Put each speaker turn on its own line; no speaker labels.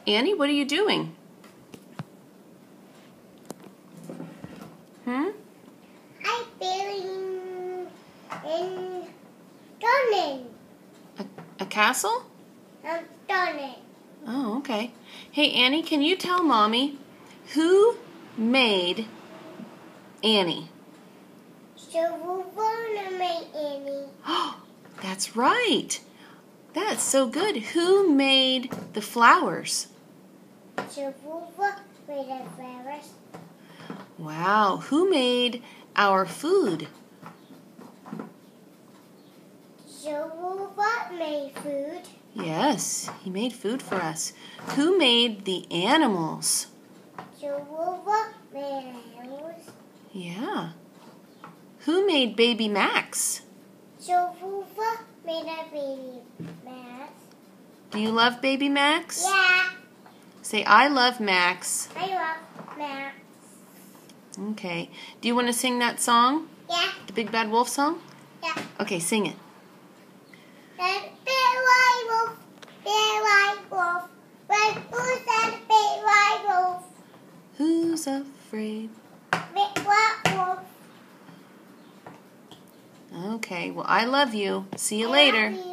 Annie, what are you doing?
I'm building in garden.
A castle?
I'm garden.
Oh, okay. Hey, Annie, can you tell Mommy who made Annie?
Shavuvana made Annie.
Oh, that's right. That's so good. Who made the flowers?
Shavuva made the flowers.
Wow. Who made our food?
Shavuva made food.
Yes, he made food for us. Who made the animals?
Shavuva made animals.
Yeah. Who made baby Max?
Shavuva made a baby Max.
Do you love baby Max?
Yeah,
Say, I love Max.
I love Max.
Okay. Do you want to sing that song?
Yeah,
The Big Bad Wolf song?
yeah.
Okay, sing it.
Big white wolf, big white wolf. Who's that big white wolf?
Who's afraid?
Big white wolf.
Okay, well, I love you. See you
I
later.
love you.